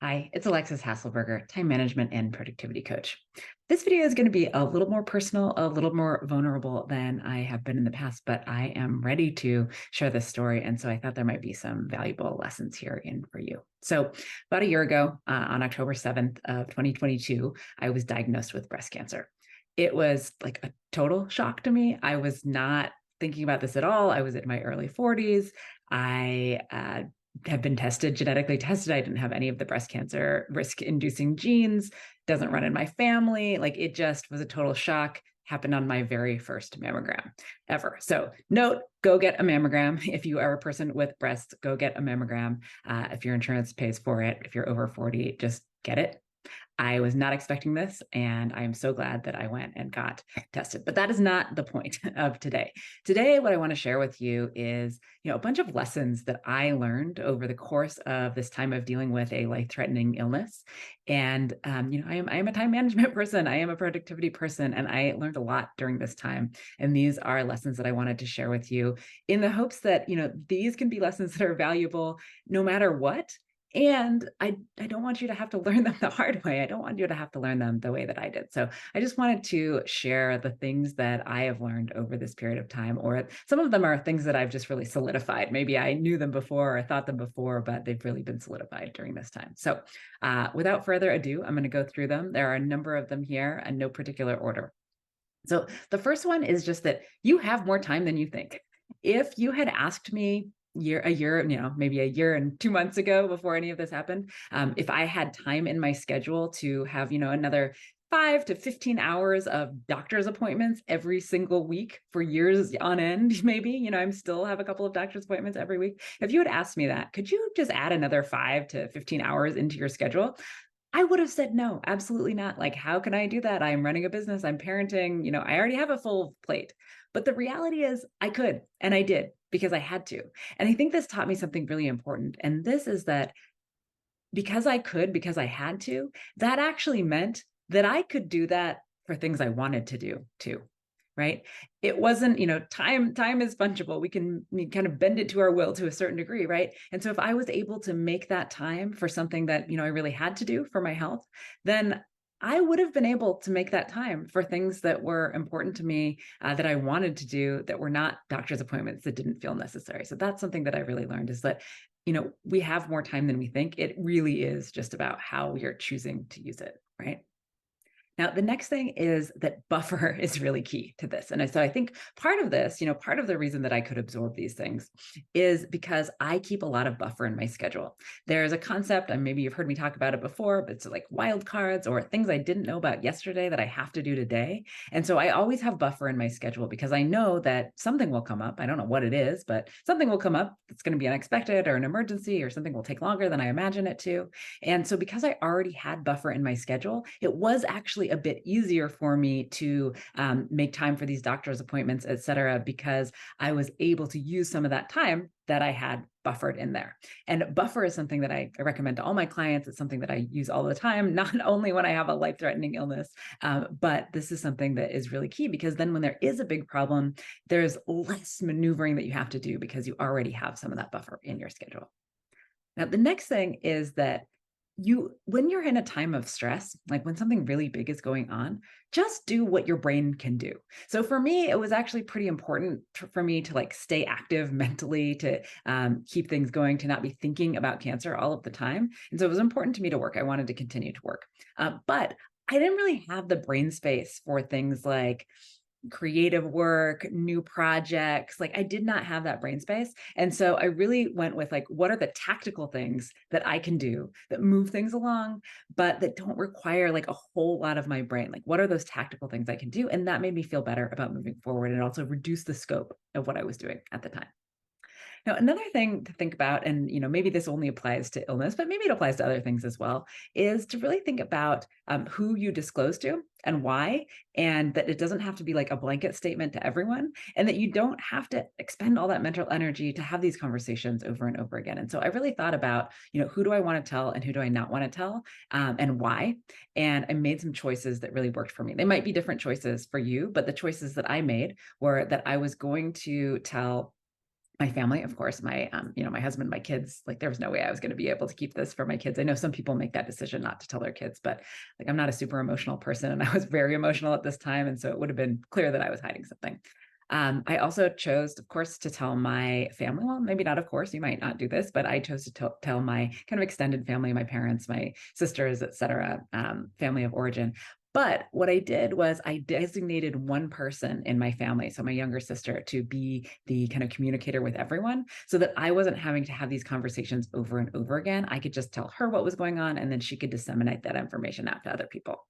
Hi, it's Alexis Hasselberger, time management and productivity coach. This video is going to be a little more personal, a little more vulnerable than I have been in the past, but I am ready to share this story. And so I thought there might be some valuable lessons here in for you. So about a year ago, on October 7th of 2022, I was diagnosed with breast cancer. It was like a total shock to me. I was not thinking about this at all. I was in my early 40s. I have been genetically tested. I didn't have any of the breast cancer risk inducing genes, doesn't run in my family. Like it just was a total shock. Happened on my very first mammogram ever. So note, go get a mammogram. If you are a person with breasts, go get a mammogram. If your insurance pays for it, if you're over 40, just get it. I was not expecting this, and I am so glad that I went and got tested. But that is not the point of today. Today, what I want to share with you is, a bunch of lessons that I learned over the course of this time of dealing with a life-threatening illness. And I am a time management person. I am a productivity person, and I learned a lot during this time. And these are lessons that I wanted to share with you in the hopes that these can be lessons that are valuable no matter what. And I don't want you to have to learn them the hard way. I don't want you to have to learn them the way that I did. So I just wanted to share the things that I have learned over this period of time, or some of them are things that I've just really solidified. Maybe I knew them before or thought them before, but they've really been solidified during this time. So without further ado, I'm going to go through them. There are a number of them here in no particular order. So the first one is just that you have more time than you think. If you had asked me maybe a year and 2 months ago before any of this happened, if I had time in my schedule to have, another 5 to 15 hours of doctor's appointments every single week for years on end, maybe, I'm still have a couple of doctor's appointments every week. If you had asked me that, could you just add another 5 to 15 hours into your schedule? I would have said no, absolutely not. Like, how can I do that? I'm running a business, I'm parenting, I already have a full plate. But the reality is I could, and I did because I had to. And I think this taught me something really important. And this is that because I could, because I had to, that actually meant that I could do that for things I wanted to do too. Right. It wasn't, time is fungible. We kind of bend it to our will to a certain degree. Right. And so if I was able to make that time for something that, I really had to do for my health, then I would have been able to make that time for things that were important to me, that I wanted to do, that were not doctor's appointments that didn't feel necessary. So that's something that I really learned, is that, we have more time than we think. It really is just about how we are choosing to use it. Right. Now, the next thing is that buffer is really key to this. And so I think part of this, part of the reason that I could absorb these things is because I keep a lot of buffer in my schedule. There's a concept, and maybe you've heard me talk about it before, but it's like wild cards or things I didn't know about yesterday that I have to do today. And so I always have buffer in my schedule because I know that something will come up. I don't know what it is, but something will come up that's going to be unexpected or an emergency, or something will take longer than I imagine it to. And so because I already had buffer in my schedule, it was actually a bit easier for me to make time for these doctor's appointments, et cetera, because I was able to use some of that time that I had buffered in there. And buffer is something that I recommend to all my clients. It's something that I use all the time, not only when I have a life-threatening illness, but this is something that is really key, because then when there is a big problem, there's less maneuvering that you have to do because you already have some of that buffer in your schedule. Now, the next thing is that when you're in a time of stress, like when something really big is going on, just do what your brain can do. So for me, it was actually pretty important for me to stay active mentally, to keep things going, to not be thinking about cancer all of the time. And so it was important to me to work. I wanted to continue to work. But I didn't really have the brain space for things like creative work, new projects. Like I did not have that brain space. And so I really went with what are the tactical things that I can do that move things along, but that don't require a whole lot of my brain? Like, what are those tactical things I can do? And that made me feel better about moving forward, and also reduce the scope of what I was doing at the time. Now, another thing to think about, and maybe this only applies to illness, but maybe it applies to other things as well, is to really think about who you disclose to and why, and that it doesn't have to be like a blanket statement to everyone, and that you don't have to expend all that mental energy to have these conversations over and over again. And so I really thought about, who do I want to tell and who do I not want to tell, and why? And I made some choices that really worked for me. They might be different choices for you, but the choices that I made were that I was going to tell my family, of course, my, my husband, my kids, like there was no way I was going to be able to keep this for my kids. I know some people make that decision not to tell their kids, but like I'm not a super emotional person and I was very emotional at this time. And so it would have been clear that I was hiding something. I also chose, of course, to tell my family. Well, maybe not, of course, you might not do this, but I chose to tell my kind of extended family, my parents, my sisters, et cetera, family of origin. But what I did was I designated one person in my family, so my younger sister, to be the kind of communicator with everyone so that I wasn't having to have these conversations over and over again. I could just tell her what was going on and then she could disseminate that information out to other people.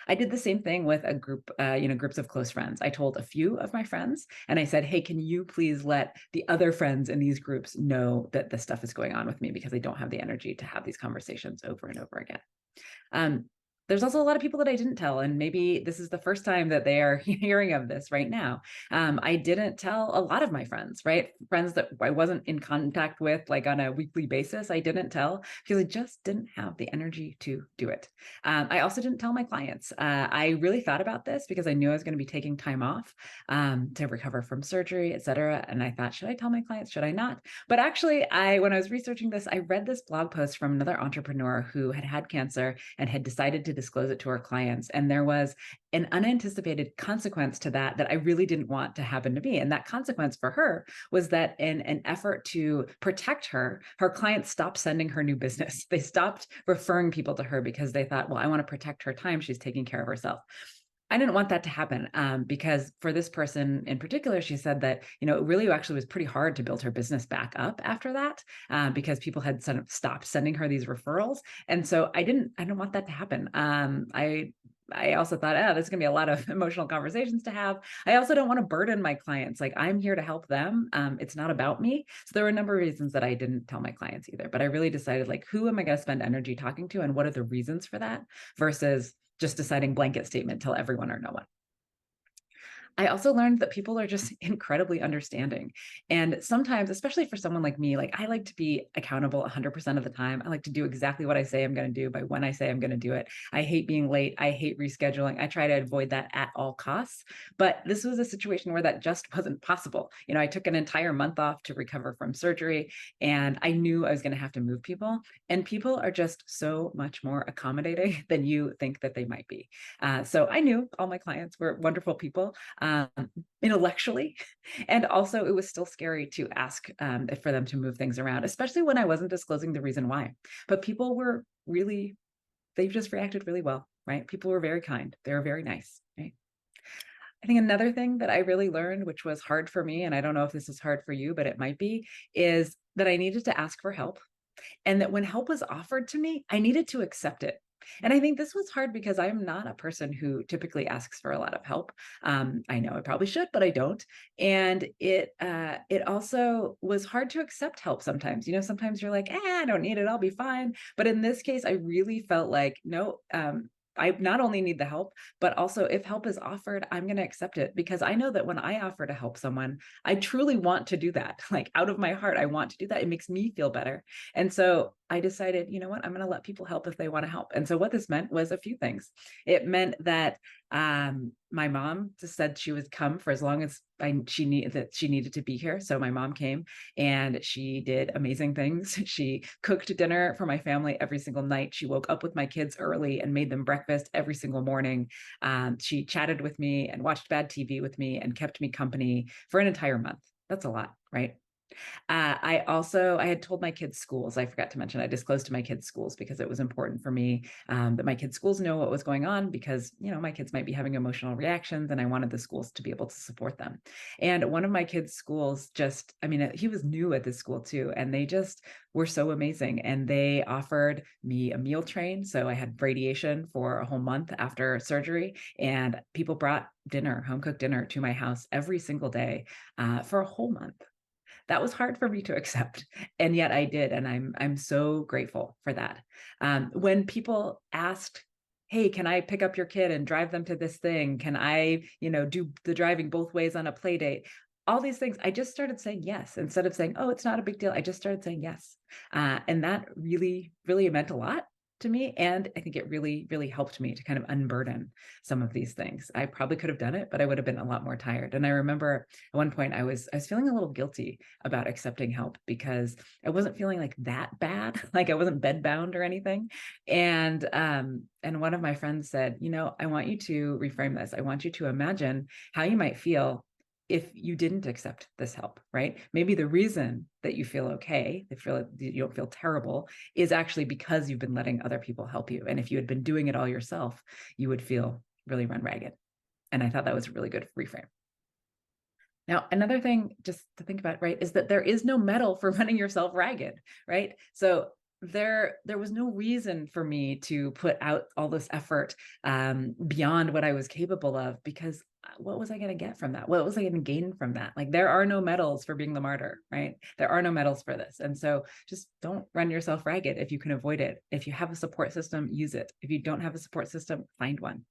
I did the same thing with a group, groups of close friends. I told a few of my friends and I said, hey, can you please let the other friends in these groups know that this stuff is going on with me because I don't have the energy to have these conversations over and over again. Um, there's also a lot of people that I didn't tell, and maybe this is the first time that they are hearing of this right now. I didn't tell a lot of my friends, right? Friends that I wasn't in contact with like on a weekly basis, I didn't tell because I just didn't have the energy to do it. I also didn't tell my clients. I really thought about this because I knew I was going to be taking time off to recover from surgery, et cetera. And I thought, should I tell my clients? Should I not? But actually, when I was researching this, I read this blog post from another entrepreneur who had had cancer and had decided to disclose it to her clients. And there was an unanticipated consequence to that I really didn't want to happen to me. And that consequence for her was that in an effort to protect her, her clients stopped sending her new business. They stopped referring people to her because they thought, well, I want to protect her time. She's taking care of herself. I didn't want that to happen because for this person in particular, she said that, it really actually was pretty hard to build her business back up after that because people had sort of stopped sending her these referrals. And so I didn't want that to happen. I also thought, there's going to be a lot of emotional conversations to have. I also don't want to burden my clients. Like I'm here to help them. It's not about me. So there were a number of reasons that I didn't tell my clients either, but I really decided like, who am I going to spend energy talking to and what are the reasons for that versus just deciding blanket statement, tell everyone or no one. I also learned that people are just incredibly understanding. And sometimes, especially for someone like me, like I like to be accountable 100% of the time. I like to do exactly what I say I'm going to do by when I say I'm going to do it. I hate being late. I hate rescheduling. I try to avoid that at all costs. But this was a situation where that just wasn't possible. I took an entire month off to recover from surgery and I knew I was going to have to move people. And people are just so much more accommodating than you think that they might be. So I knew all my clients were wonderful people intellectually. And also it was still scary to ask for them to move things around, especially when I wasn't disclosing the reason why. But people were really, they just reacted really well, right? People were very kind. They were very nice, right? I think another thing that I really learned, which was hard for me, and I don't know if this is hard for you, but it might be, is that I needed to ask for help. And that when help was offered to me, I needed to accept it. And I think this was hard because I'm not a person who typically asks for a lot of help. I know I probably should, but I don't. And it also was hard to accept help sometimes. Sometimes you're like, I don't need it, I'll be fine. But in this case, I really felt like, no, I not only need the help, but also if help is offered, I'm going to accept it because I know that when I offer to help someone, I truly want to do that. Like out of my heart, I want to do that. It makes me feel better. And so I decided, you know what, I'm going to let people help if they want to help. And so what this meant was a few things. It meant that my mom just said she would come for as long as she needed to be here. So my mom came and she did amazing things. She cooked dinner for my family every single night. She woke up with my kids early and made them breakfast every single morning. She chatted with me and watched bad TV with me and kept me company for an entire month. That's a lot, right? I had told my kids' schools, I forgot to mention, I disclosed to my kids' schools because it was important for me that my kids' schools know what was going on because, my kids might be having emotional reactions and I wanted the schools to be able to support them. And one of my kids' schools he was new at this school too, and they just were so amazing. And they offered me a meal train. So I had radiation for a whole month after surgery, and people brought home cooked dinner to my house every single day for a whole month. That was hard for me to accept, and yet I did, and I'm so grateful for that. When people asked, hey, can I pick up your kid and drive them to this thing? Can I, do the driving both ways on a play date? All these things, I just started saying yes. Instead of saying, oh, it's not a big deal, I just started saying yes. And that really, really meant a lot. to me. And I think it really, really helped me to kind of unburden some of these things. I probably could have done it, but I would have been a lot more tired. And I remember at one point I was feeling a little guilty about accepting help because I wasn't feeling like that bad, like I wasn't bedbound or anything. And one of my friends said, I want you to reframe this. I want you to imagine how you might feel if you didn't accept this help, right? Maybe the reason that you feel okay, you don't feel terrible, is actually because you've been letting other people help you. And if you had been doing it all yourself, you would feel really run ragged. And I thought that was a really good reframe. Now, another thing just to think about, right, is that there is no medal for running yourself ragged, right? So there was no reason for me to put out all this effort beyond what I was capable of, because what was I going to get from that? What was I going to gain from that? Like, there are no medals for being the martyr, right? There are no medals for this. And so just don't run yourself ragged if you can avoid it. If you have a support system, use it. If you don't have a support system, find one.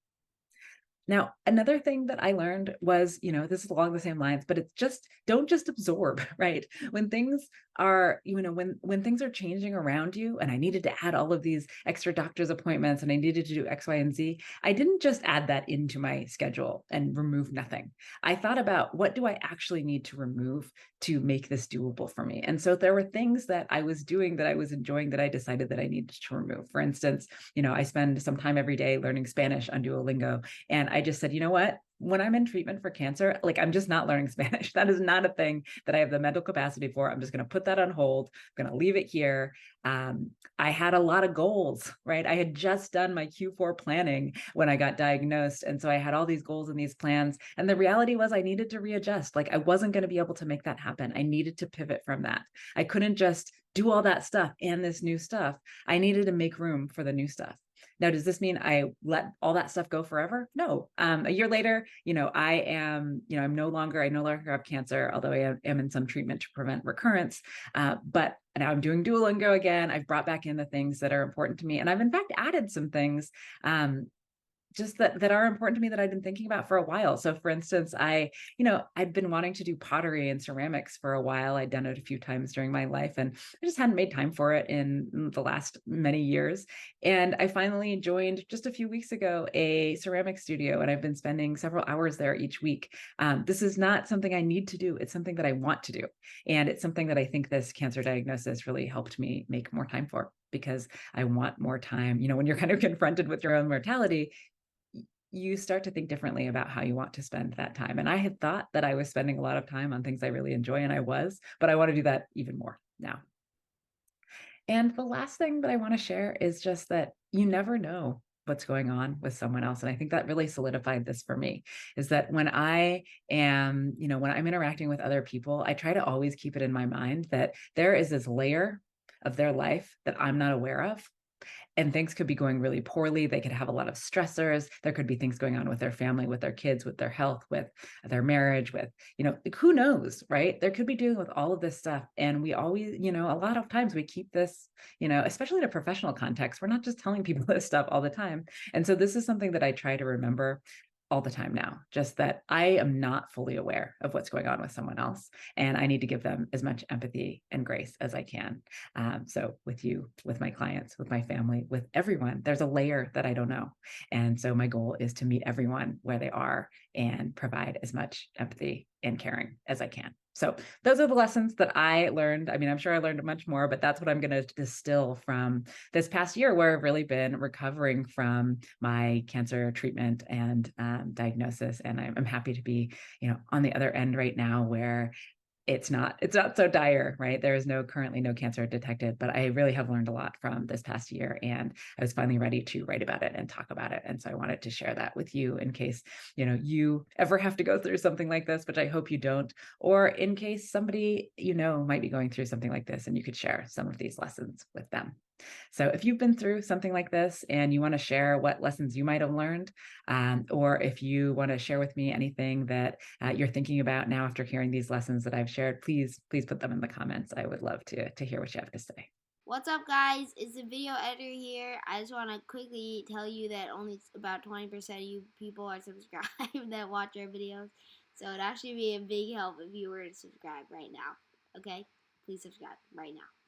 Now, another thing that I learned was, this is along the same lines, but it's just don't just absorb, right? When things are, when things are changing around you, and I needed to add all of these extra doctor's appointments and I needed to do X, Y, and Z, I didn't just add that into my schedule and remove nothing. I thought about, what do I actually need to remove to make this doable for me? And so there were things that I was doing that I was enjoying that I decided that I needed to remove. For instance, I spend some time every day learning Spanish on Duolingo. And I just said, you know what? When I'm in treatment for cancer, like, I'm just not learning Spanish. That is not a thing that I have the mental capacity for. I'm just going to put that on hold. I'm going to leave it here. I had a lot of goals, right? I had just done my Q4 planning when I got diagnosed. And so I had all these goals and these plans. And the reality was I needed to readjust. Like, I wasn't going to be able to make that happen. I needed to pivot from that. I couldn't just do all that stuff and this new stuff. I needed to make room for the new stuff. Now, does this mean I let all that stuff go forever? No. A year later, I no longer have cancer, although I am in some treatment to prevent recurrence. But now I'm doing Duolingo again. I've brought back in the things that are important to me. And I've in fact added some things just that are important to me that I've been thinking about for a while. So for instance, I'd been wanting to do pottery and ceramics for a while. I'd done it a few times during my life, and I just hadn't made time for it in the last many years. And I finally joined just a few weeks ago a ceramic studio, and I've been spending several hours there each week. This is not something I need to do. It's something that I want to do. And it's something that I think this cancer diagnosis really helped me make more time for, because I want more time. When you're kind of confronted with your own mortality, you start to think differently about how you want to spend that time. And I had thought that I was spending a lot of time on things I really enjoy, and I was, but I want to do that even more now. And the last thing that I want to share is just that you never know what's going on with someone else. And I think that really solidified this for me, is that when when I'm interacting with other people, I try to always keep it in my mind that there is this layer of their life that I'm not aware of, and things could be going really poorly. They could have a lot of stressors. There could be things going on with their family, with their kids, with their health, with their marriage, with, like, who knows, right? There could be dealing with all of this stuff. And we always, a lot of times we keep this, especially in a professional context, we're not just telling people this stuff all the time. And so this is something that I try to remember all the time now, just that I am not fully aware of what's going on with someone else. And I need to give them as much empathy and grace as I can. So with you, with my clients, with my family, with everyone, there's a layer that I don't know. And so my goal is to meet everyone where they are and provide as much empathy and caring as I can. So those are the lessons that I learned. I mean, I'm sure I learned much more, but that's what I'm going to distill from this past year, where I've really been recovering from my cancer treatment and diagnosis. And I'm happy to be, on the other end right now, where it's not so dire, right? There is currently no cancer detected, but I really have learned a lot from this past year, and I was finally ready to write about it and talk about it. And so I wanted to share that with you in case, you ever have to go through something like this, which I hope you don't, or in case somebody, might be going through something like this, and you could share some of these lessons with them. So if you've been through something like this and you want to share what lessons you might have learned, or if you want to share with me anything that you're thinking about now after hearing these lessons that I've shared, please put them in the comments. I would love to hear what you have to say. What's up, guys? It's the video editor here. I just want to quickly tell you that only about 20% of you people are subscribed that watch our videos. So it'd actually be a big help if you were to subscribe right now. Okay? Please subscribe right now.